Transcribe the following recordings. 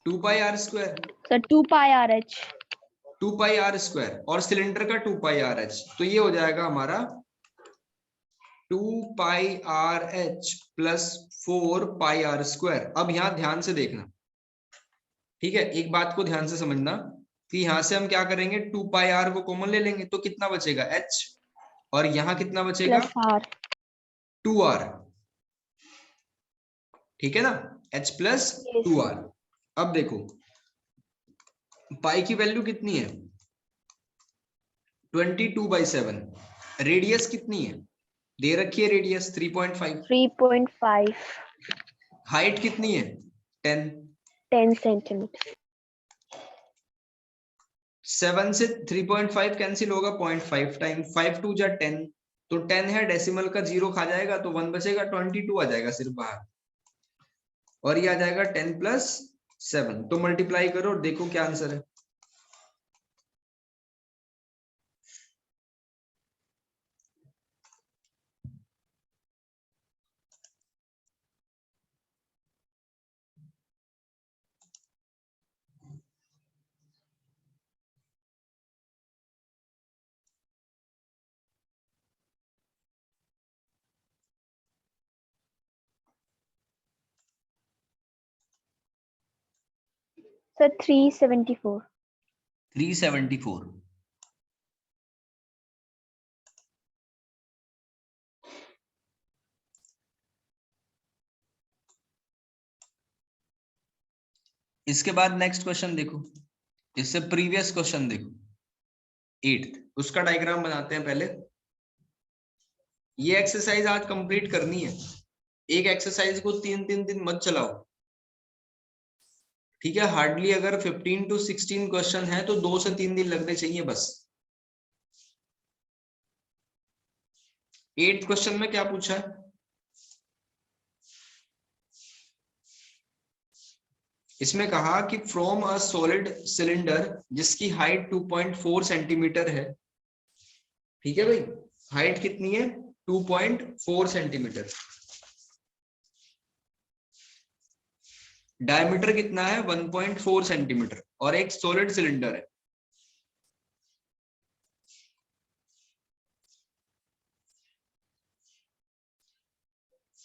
2 pi are square, sir 2 pi are h, 2 pi are square, और cylinder का 2 pi R H, तो ये हो जाएगा हमारा 2 pi are H plus 4 pi are square. अब यहां ध्यान से देखना, ठीक है, एक बात को ध्यान से समझना कि यहां से हम क्या करेंगे, 2 पाई आर को कॉमन ले लेंगे तो कितना बचेगा एच, और यहां कितना बचेगा प्लस आर, 2 आर, ठीक है ना, एच प्लस 2 आर। अब देखो पाई की वैल्यू कितनी है 22/7, रेडियस कितनी है दे रखी है, रेडियस 3.5, 3.5, हाइट कितनी है 10, 10 सेंटीमीटर, 7 से 3.5 कैंसिल होगा 0.5 टाइम 5 2 जा 10, तो 10 है, डेसिमल का 0 खा जाएगा तो 1 बचेगा, 22 आ जाएगा सिर्फ बाहर, और ये आ जाएगा 10 प्लस 7, तो मल्टीप्लाई करो और देखो क्या आंसर है। सर 374, 374, इसके बाद नेक्स्ट क्वेश्चन देखो, इससे प्रीवियस क्वेश्चन देखो 8th, उसका डायग्राम बनाते हैं पहले। ये एक्सरसाइज आज कंप्लीट करनी है, एक एक्सरसाइज को 3-3 दिन मत चलाओ, ठीक है, हार्डली अगर 15 to 16 क्वेश्चन है तो 2 से 3 दिन लगने चाहिए बस। 8th क्वेश्चन में क्या पूछा है, इसमें कहा कि फ्रॉम अ सॉलिड सिलेंडर जिसकी हाइट 2.4 सेंटीमीटर है, ठीक है भाई, हाइट कितनी है 2.4 सेंटीमीटर, डायमीटर कितना है 1.4 सेंटीमीटर, और एक सॉलिड सिलेंडर है।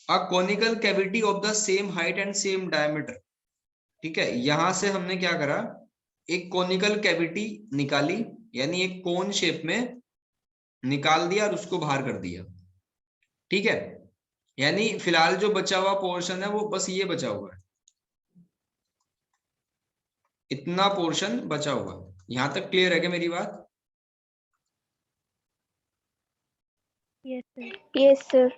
A conical cavity of the same height and same diameter, ठीक है, यहां से हमने क्या करा, एक कॉनिकल कैविटी निकाली, यानी एक कोन शेप में निकाल दिया और उसको बाहर कर दिया, ठीक है, यानी फिलहाल जो बचा हुआ पोर्शन है वो बस ये बचा हुआ है, इतना पोर्शन बचा हुआ है। यहां तक क्लियर है क्या मेरी बात? यस सर,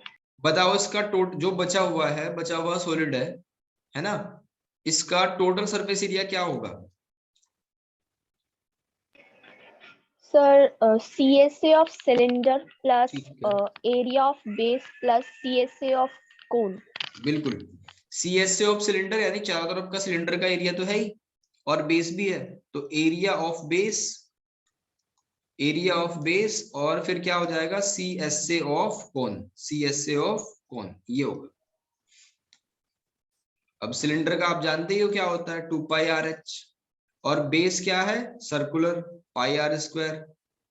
बताओ इसका जो बचा हुआ है, बचा हुआ सॉलिड है ना, इसका टोटल सरफेस एरिया क्या होगा? Sir CSA of cylinder plus ठीक है, area of base plus CSA of cone. बिल्कुल, CSA ऑफ सिलेंडर यानी चारों तरफ का सिलेंडर का एरिया तो है ही, और बेस भी है, तो area of base, area of base, और फिर क्या हो जाएगा CSA of cone, CSA of cone, ये होगा। अब सिलेंडर का आप जानते ही हो क्या होता है 2 पाई आर एच, और बेस क्या है सर्कुलर पाई आर स्क्वायर,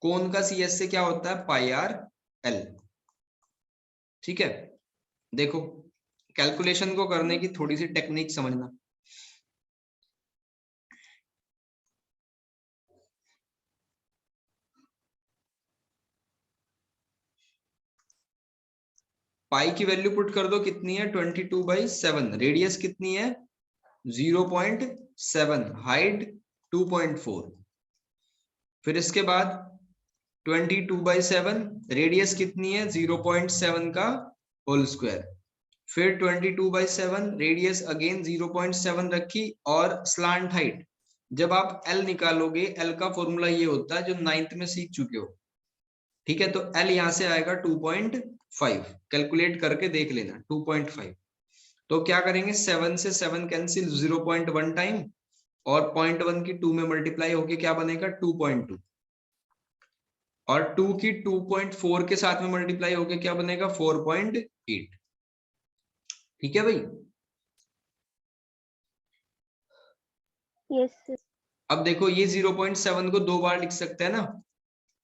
कोन का CSA क्या होता है पाई आर एल, ठीक है। देखो कैलकुलेशन को करने की थोड़ी सी टेक्निक समझना, पाई की वैल्यू पुट कर दो, कितनी है 22/7, रेडियस कितनी है 0.7, हाइट 2.4, फिर इसके बाद 22/7, रेडियस कितनी है 0.7 का होल स्क्वायर, फिर 22/7, रेडियस अगेन 0.7 रखी, और स्लांट हाइट, जब आप एल निकालोगे, एल का फॉर्मूला ये होता है जो 9th में सीख चुके हो, ठीक है, तो एल यहां से आएगा 2.5, कैलकुलेट करके देख लेना 2.5, तो क्या करेंगे 7 से 7 कैंसिल, 0.1 टाइम, और 0.1 की 2 में मल्टीप्लाई होके क्या बनेगा 2.2, और 2 की 2.4 के साथ में मल्टीप्लाई होके क्या बनेगा 4.8, ठीक है भाई। Yes, sir. अब देखो ये 0.7 को 2 बार लिख सकते हैं ना,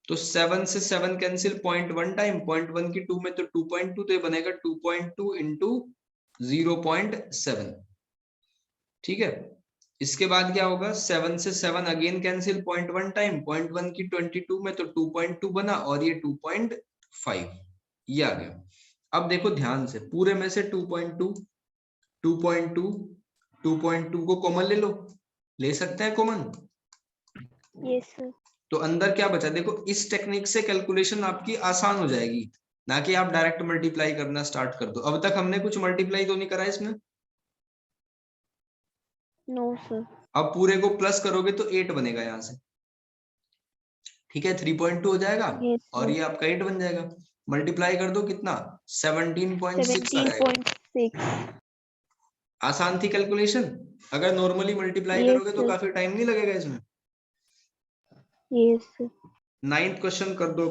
तो 7 से 7 कैंसिल, 0.1 टाइम, 0.1 की 2 में तो 2.2, तो ये बनेगा 2.2 इंटू 0.7। ठीक है, इसके बाद क्या होगा, 7 से 7 अगेन कैंसिल, 0.1 टाइम, 0.1 की 22 में तो 2.2 बना, और ये 2.5 ये आ गया। अब देखो ध्यान से, पूरे में से 2.2 2.2 2.2 को कॉमन ले लो, ले सकते हैं कॉमन। Yes, sir. तो अंदर क्या बचा, देखो इस टेक्निक से कैलकुलेशन आपकी आसान हो जाएगी, ना कि आप डायरेक्ट मल्टीप्लाई करना स्टार्ट कर दो। अब तक हमने कुछ मल्टीप्लाई तो नहीं करा इसमें। No, sir. अब पूरे को प्लस करोगे तो 8 बनेगा यहाँ से। ठीक है, 3.2 हो जाएगा, Yes, और sir. ये आपका 8 बन जाएगा। मल्टीप्लाई कर दो, कितना, 17.6 आ जाएगा। 17.6. आसान थी कैलकुलेशन। अगर नॉर्मली मल्टीप्लाई Yes, करोगे तो sir. काफी टाइम नहीं लगेगा इसमें। Yes, sir. 9th क्वेश्चन कर दो।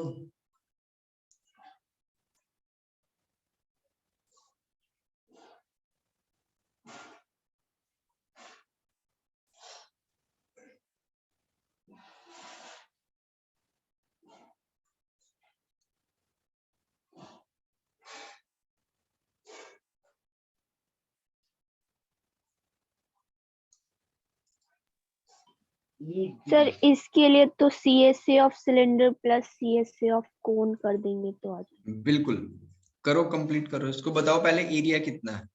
सर इसके लिए तो CSA of cylinder plus CSA of cone कर देंगे तो आ जाएगा। बिल्कुल, करो, कंप्लीट करो इसको। बताओ पहले एरिया कितना है।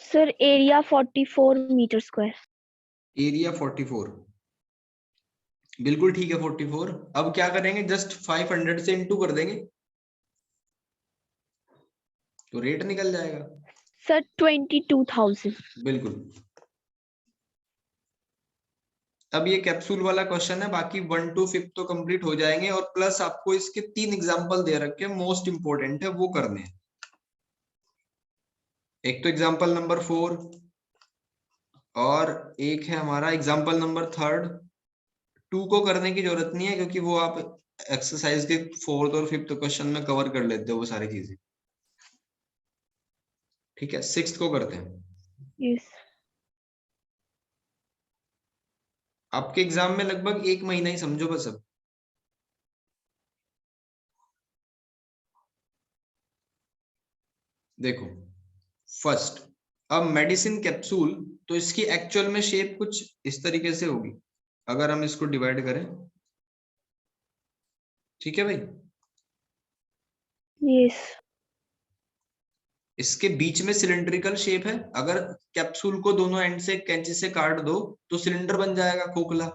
Sir area 44 metre square. Area 44, बिल्कुल ठीक है 44। अब क्या करेंगे, जस्ट 500 से इंटू कर देंगे तो रेट निकल जाएगा। सर 22,000। बिल्कुल। अब ये कैप्सूल वाला क्वेश्चन है, बाकी 1 to 5 तो कंप्लीट हो जाएंगे, और प्लस आपको इसके 3 एग्जांपल दे रखे हैं, मोस्ट इंपोर्टेंट है वो करने हैं। एक तो एग्जांपल नंबर 4, और एक है हमारा एग्जांपल नंबर 3। 2 को करने की जरूरत नहीं है, क्योंकि वो आप एक्सरसाइज के 4th और 5th क्वेश्चन में कवर कर लेते हो वो सारी चीजें। ठीक है, 6th को करते हैं। यस। आपके एग्जाम में लगभग 1 महीना ही समझो बस। अब देखो, फर्स्ट, अब मेडिसिन कैप्सूल, तो इसकी एक्चुअल में शेप कुछ इस तरीके से होगी अगर हम इसको डिवाइड करें। ठीक है भाई, यस। इसके बीच में सिलिंड्रिकल शेप है, अगर कैप्सूल को दोनों एंड से कैंची से काट दो तो सिलेंडर बन जाएगा, खोखला।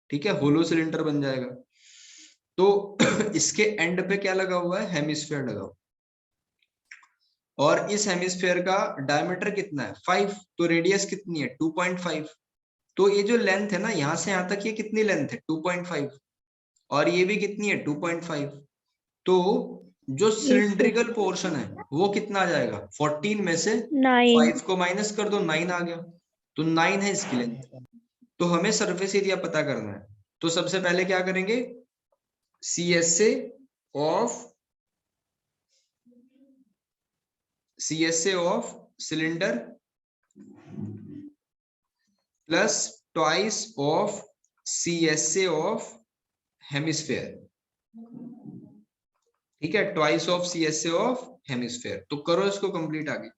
ठीक है, होलो सिलेंडर बन जाएगा। तो इसके एंड पे क्या लगा हुआ है, हेमिस्फीयर लगा हुआ, और इस हेमिस्फीयर का डायमीटर कितना है, 5, तो रेडियस कितनी है, 2.5। तो ये जो लेंथ है ना, यहां से यहां तक, ये कितनी लेंथ है, 2.5। और ये भी कितनी है 2.5। तो जो सिलिंड्रिकल पोर्शन है वो कितना आ जाएगा 14 में से 9। 5 को माइनस कर दो 9 आ गया। तो 9 है इसकी लेंथ। तो हमें सरफेस एरिया पता करना है। तो सबसे पहले क्या करेंगे CSA of cylinder plus twice of CSA of hemisphere. ठीक है, twice of CSA of hemisphere. तो करो इसको कंप्लीट आगे।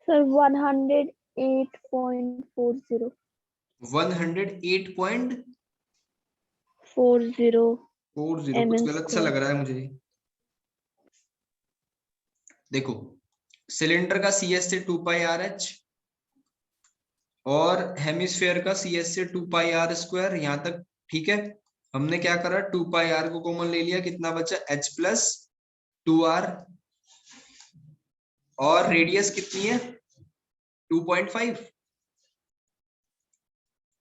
सर 108.40 108.40 कुछ mm गलत सा square। लग रहा है मुझे। देखो सिलेंडर का CS से 2πRH और हेमिस्फेयर का CS से 2πr²। यहां तक ठीक है। हमने क्या करा 2πr को कॉमन ले लिया, कितना बचा H प्लस 2r। और रेडियस कितनी है 2.5।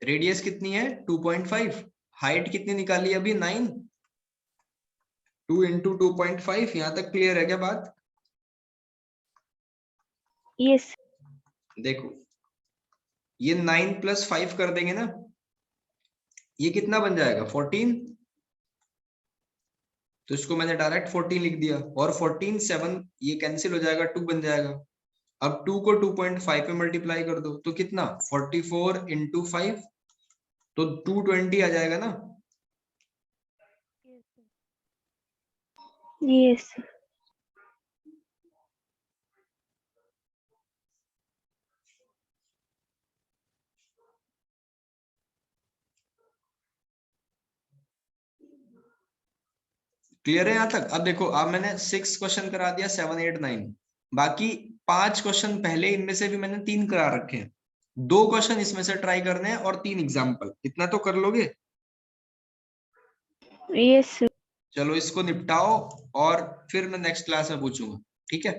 रेडियस कितनी है 2.5। हाइट कितनी निकाली अभी 9। 2 इंटू 2.5। यहां तक क्लियर है क्या बात? यस। देखो ये 9 प्लस 5 कर देंगे ना, ये कितना बन जाएगा 14। तो इसको मैंने डायरेक्ट 14 लिख दिया। और 14 7 ये कैंसिल हो जाएगा, 2 बन जाएगा। अब 2 को 2.5 पे मल्टीप्लाई कर दो तो कितना 44 इंटू 5, तो 220 आ जाएगा ना। यस। क्लियर है यहाँ तक? अब देखो अब मैंने 6 क्वेश्चन करा दिया, 7 8 9। बाकी 5 क्वेश्चन पहले इनमें से भी मैंने 3 करा रखे हैं। 2 क्वेश्चन इसमें से ट्राई करने हैं और 3 एग्जाम्पल। इतना तो कर लोगे? यस। चलो इसको निपटाओ और फिर मैं नेक्स्ट क्लास में पूछूंगा। ठीक है।